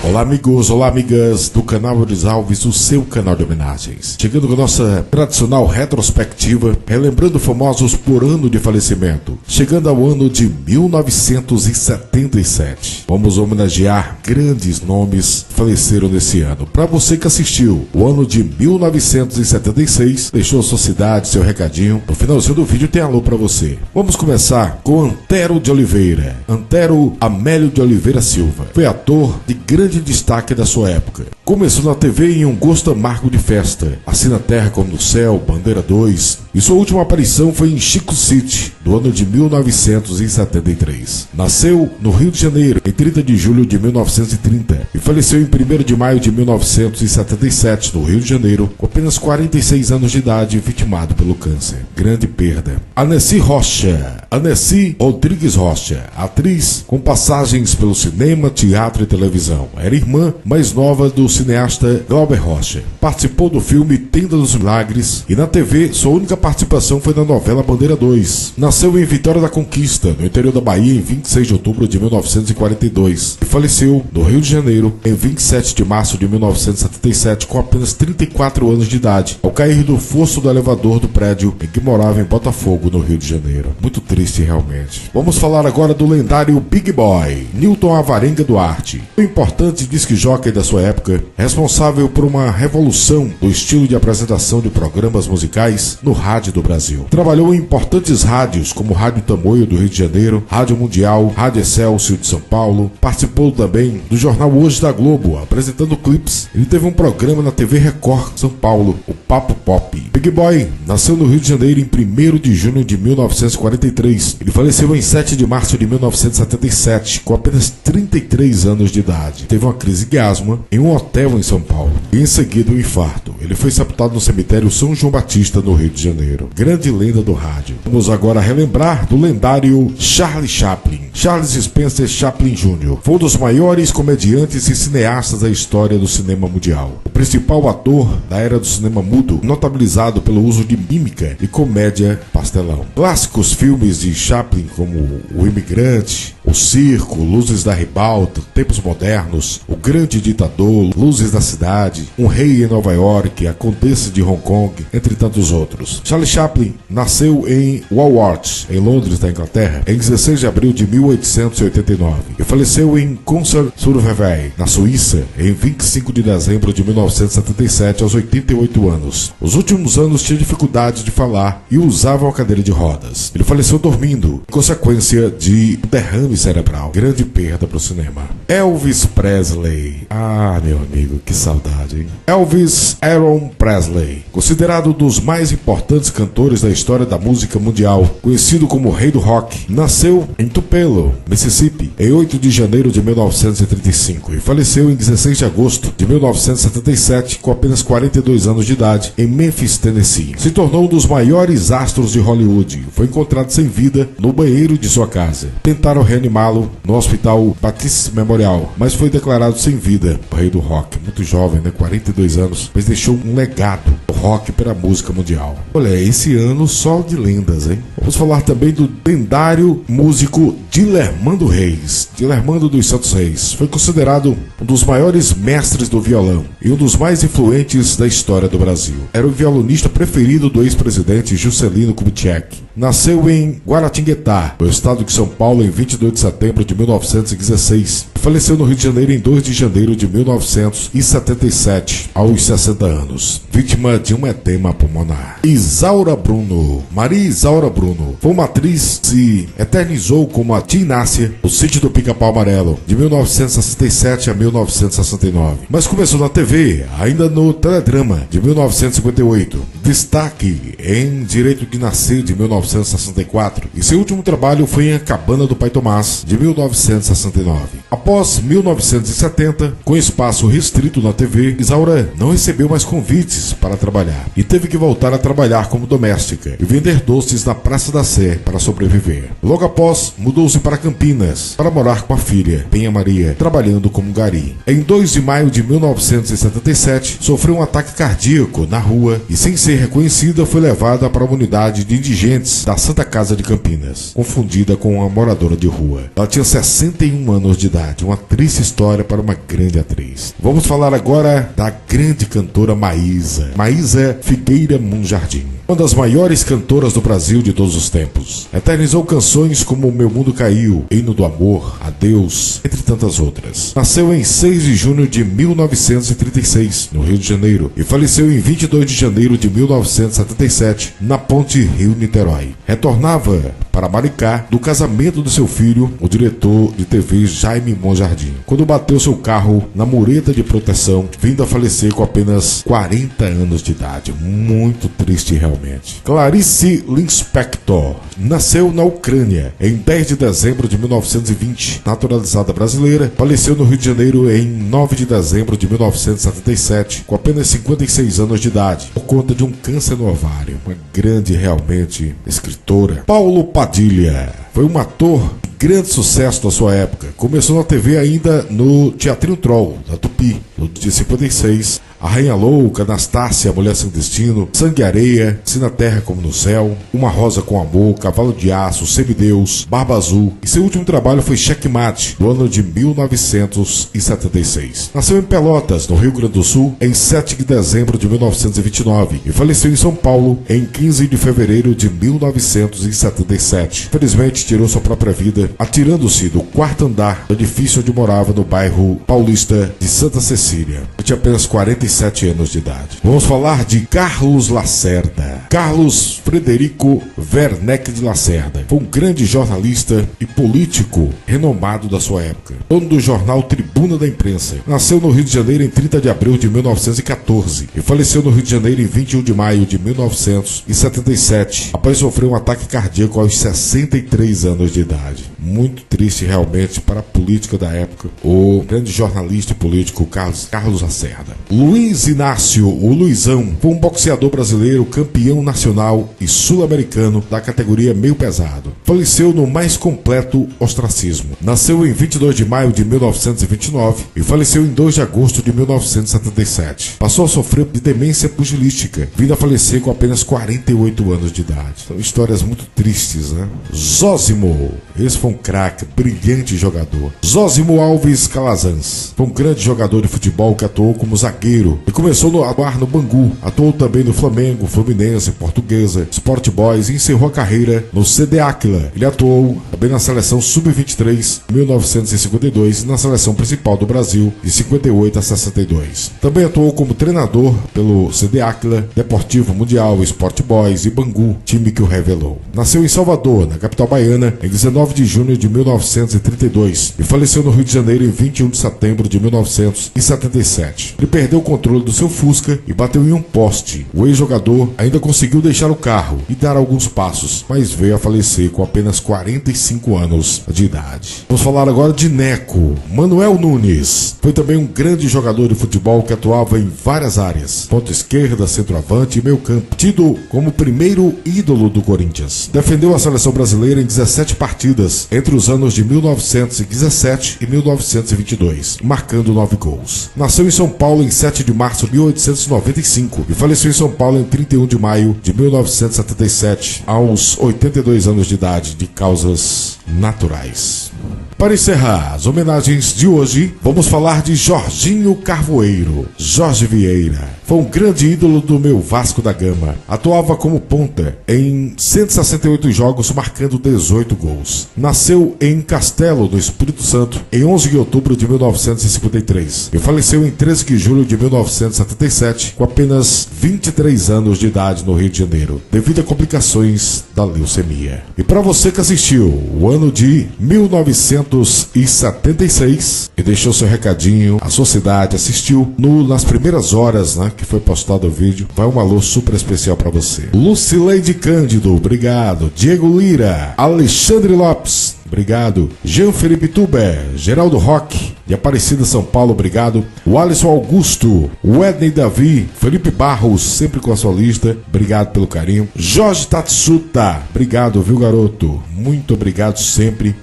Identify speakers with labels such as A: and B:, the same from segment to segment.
A: Olá amigos, olá amigas do canal Eudes Alves, o seu canal de homenagens. Chegando com a nossa tradicional retrospectiva, relembrando famosos por ano de falecimento. Chegando ao ano de 1977. Vamos homenagear grandes nomes que faleceram nesse ano. Para você que assistiu, o ano de 1976, deixou sua cidade, seu recadinho. No finalzinho do vídeo tem alô para você. Vamos começar com Antero de Oliveira. Antero Amélio de Oliveira Silva. Foi ator de grande destaque da sua época. Começou na TV em Um Gosto Amargo de Festa, Assim na Terra como no Céu, Bandeira 2, e sua última aparição foi em Chico City, do ano de 1973. Nasceu no Rio de Janeiro, em 30 de julho de 1930, e faleceu em 1º de maio de 1977, no Rio de Janeiro, com apenas 46 anos de idade, vitimado pelo câncer. Grande perda. Aneci Rocha. Aneci Rodrigues Rocha, atriz com passagens pelo cinema, teatro e televisão. Era irmã mais nova do cineasta Glauber Rocha. Participou do filme Tenda dos Milagres e na TV sua única participação foi na novela Bandeira 2. Nasceu em Vitória da Conquista, no interior da Bahia, em 26 de outubro de 1942 e faleceu no Rio de Janeiro em 27 de março de 1977 com apenas 34 anos de idade, ao cair do fosso do elevador do prédio em que morava em Botafogo, no Rio de Janeiro. Muito triste realmente. Vamos falar agora do lendário Big Boy, Newton Alvarenga Duarte, um importante disc jockey da sua época, responsável por uma revolução do estilo de apresentação de programas musicais no rádio do Brasil. Trabalhou em importantes rádios como Rádio Tamoio do Rio de Janeiro, Rádio Mundial, Rádio Excelsior de São Paulo. Participou também do jornal Hoje da Globo, apresentando clipes. Ele teve um programa na TV Record São Paulo, o Papo Pop. Big Boy nasceu no Rio de Janeiro em 1º de junho de 1943. Ele faleceu em 7 de março de 1977, com apenas 33 anos de idade. Teve uma crise de asma em um hotel em São Paulo e em seguida um infarto. Ele foi sepultado no cemitério São João Batista, no Rio de Janeiro. Grande lenda do rádio. Vamos agora relembrar do lendário Charlie Chaplin. Charles Spencer Chaplin Jr. foi um dos maiores comediantes e cineastas da história do cinema mundial. O principal ator da era do cinema mudo, notabilizado pelo uso de mímica e comédia pastelão. Clássicos filmes de Chaplin como O Imigrante, O Circo, Luzes da Ribalta, Tempos Modernos, O Grande Ditador, Luzes da Cidade, Um Rei em Nova York, A Condessa de Hong Kong, entre tantos outros. Charlie Chaplin nasceu em Walworth, em Londres, na Inglaterra, em 16 de abril de 1889 e faleceu em Concert-sur-Vevey, na Suíça, em 25 de dezembro de 1977, aos 88 anos. Os últimos anos tinha dificuldade de falar e usava uma cadeira de rodas. Ele faleceu dormindo, em consequência de um derrame cerebral. Grande perda para o cinema. Elvis Presley. Ah, meu amigo, que saudade, hein? Elvis Aaron Presley, considerado um dos mais importantes cantores da história da música mundial, conhecido como o Rei do Rock, nasceu em Tupelo, Mississippi, em 8 de janeiro de 1935 e faleceu em 16 de agosto de 1977, com apenas 42 anos de idade, em Memphis, Tennessee. Se tornou um dos maiores astros de Hollywood. Foi encontrado sem vida no banheiro de sua casa. Tentaram reanimá-lo no Hospital Baptist Memorial, mas foi declarado sem vida. O Rei do Rock, muito jovem, né? 42 anos, mas deixou um legado do rock para a música mundial. Olha, esse ano só de lendas, hein? Vamos falar também do lendário músico Dilermando Reis. Dilermando dos Santos Reis foi considerado um dos maiores mestres do violão e um dos mais influentes da história do Brasil. Era o violonista preferido do ex-presidente Juscelino Kubitschek. Nasceu em Guaratinguetá, no estado de São Paulo, em 22 de setembro de 1916. Faleceu no Rio de Janeiro em 2 de janeiro de 1977, aos 60 anos, vítima de um edema pulmonar. Isaura Bruno. Maria Isaura Bruno foi uma atriz que se eternizou como a Tia Inácia, O Sítio do Pica-Pau Amarelo, de 1967 a 1969. Mas começou na TV, ainda no teledrama, de 1958. Destaque em Direito de Nascer, de 1964. E seu último trabalho foi em A Cabana do Pai Tomás, de 1969. Após 1970, com espaço restrito na TV, Isaura não recebeu mais convites para trabalhar e teve que voltar a trabalhar como doméstica e vender doces na Praça da Sé para sobreviver. Logo após, mudou-se para Campinas para morar com a filha, Penha Maria, trabalhando como gari. Em 2 de maio de 1977, sofreu um ataque cardíaco na rua e, sem ser reconhecida, foi levada para uma unidade de indigentes Flores, da Santa Casa de Campinas, confundida com uma moradora de rua. Ela tinha 61 anos de idade, uma triste história para uma grande atriz. Vamos falar agora da grande cantora Maísa Figueira Monjardim, uma das maiores cantoras do Brasil de todos os tempos. Eternizou canções como Meu Mundo Caiu, Hino do Amor, Adeus, entre tantas outras. Nasceu em 6 de junho de 1936, no Rio de Janeiro, e faleceu em 22 de janeiro de 1977, na Ponte Rio-Niterói. Retornava para Maricá do casamento do seu filho, o diretor de TV Jaime Monjardim, quando bateu seu carro na mureta de proteção, vindo a falecer com apenas 40 anos de idade. Muito triste realmente. Clarice Lispector nasceu na Ucrânia em 10 de dezembro de 1920, naturalizada brasileira, faleceu no Rio de Janeiro em 9 de dezembro de 1977, com apenas 56 anos de idade, por conta de um câncer no ovário. Uma grande realmente escritora. Paulo Padilha foi um ator de grande sucesso da sua época. Começou na TV ainda no Teatrinho Troll, da Tupi, no dia 56. A Rainha Louca, Anastácia, Mulher Sem Destino, Sangue e Areia, Se na Terra Como no Céu, Uma Rosa com Amor, Cavalo de Aço, Semideus, Barba Azul, e seu último trabalho foi Checkmate, do ano de 1976. Nasceu em Pelotas, no Rio Grande do Sul, em 7 de dezembro de 1929 e faleceu em São Paulo em 15 de fevereiro de 1977. Felizmente tirou sua própria vida atirando-se do 4º andar do edifício onde morava no bairro paulista de Santa Cecília. Ele tinha apenas 47 anos de idade. Vamos falar de Carlos Lacerda. Carlos Frederico Werneck de Lacerda foi um grande jornalista e político renomado da sua época. Dono do jornal Tribuna da Imprensa. Nasceu no Rio de Janeiro em 30 de abril de 1914 e faleceu no Rio de Janeiro em 21 de maio de 1977, após sofrer um ataque cardíaco aos 63 anos de idade. Muito triste realmente para a política da época. O grande jornalista e político Carlos Lacerda. Luiz Inácio, o Luizão, foi um boxeador brasileiro, campeão nacional e sul-americano da categoria meio pesado. Faleceu no mais completo ostracismo. Nasceu em 22 de maio de 1929 e faleceu em 2 de agosto de 1977. Passou a sofrer de demência pugilística, vindo a falecer com apenas 48 anos de idade. São histórias muito tristes, né? Zósimo, esse foi um craque, brilhante jogador. Zósimo Alves Calazans foi um grande jogador de futebol que atuou como zagueiro e começou no atuar no Bangu. Atuou também no Flamengo, Fluminense, Portuguesa, Sport Boys e encerrou a carreira no CD Áquila. Ele atuou também na seleção Sub-23 em 1952 e na seleção principal do Brasil de 58 a 62. Também atuou como treinador pelo CD Áquila, Deportivo Mundial, Sport Boys e Bangu, time que o revelou. Nasceu em Salvador, na capital baiana, em 19 de junho de 1932 e faleceu no Rio de Janeiro em 21 de setembro de 1977. Ele perdeu o controle do seu Fusca e bateu em um poste. O ex-jogador ainda conseguiu deixar o carro e dar alguns passos, mas veio a falecer com apenas 45 anos de idade. Vamos falar agora de Neco. Manuel Nunes foi também um grande jogador de futebol que atuava em várias áreas: ponta esquerda, centroavante e meio campo. Tido como o primeiro ídolo do Corinthians. Defendeu a seleção brasileira em 17 partidas entre os anos de 1917 e 1922, marcando 9 gols. Nasceu em São Paulo em 7 de março de 1895 e faleceu em São Paulo em 31 de maio de 1977, aos 82 anos de idade, de causas naturais. Para encerrar as homenagens de hoje, vamos falar de Jorginho Carvoeiro. Jorge Vieira foi um grande ídolo do meu Vasco da Gama. Atuava como ponta em 168 jogos, marcando 18 gols. Nasceu em Castelo, no Espírito Santo, em 11 de outubro de 1953 e faleceu em 13 de julho de 1977, com apenas 23 anos de idade, no Rio de Janeiro, devido a complicações da leucemia. E para você que assistiu o ano de 1976 e deixou seu recadinho, a sua cidade assistiu nas primeiras horas, né, que foi postado o vídeo, vai um alô super especial para você. Lucileide Cândido, obrigado. Diego Lira, Alexandre Lopes, obrigado. Jean Felipe Tuber, Geraldo Roque, de Aparecida, São Paulo, obrigado. O Alisson Augusto, o Edney Davi, Felipe Barros, sempre com a sua lista, obrigado pelo carinho. Jorge Tatsuta, obrigado, viu, garoto? Muito obrigado sempre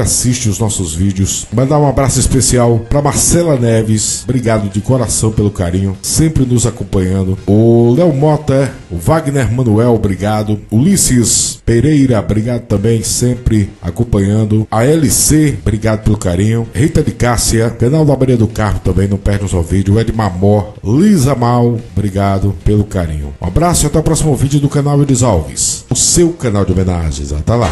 A: assiste os nossos vídeos. Mandar um abraço especial para Marcela Neves, obrigado de coração pelo carinho, sempre nos acompanhando. O Léo Mota, o Wagner Manuel, obrigado. Ulisses Pereira, obrigado também, sempre acompanhando. A LC, obrigado pelo carinho. Rita de Cássia, canal da Maria do Carmo também, não perde o seu vídeo. Edmar Mor, Lisa Mal, obrigado pelo carinho. Um abraço e até o próximo vídeo do canal Elis Alves, o seu canal de homenagens. Até lá.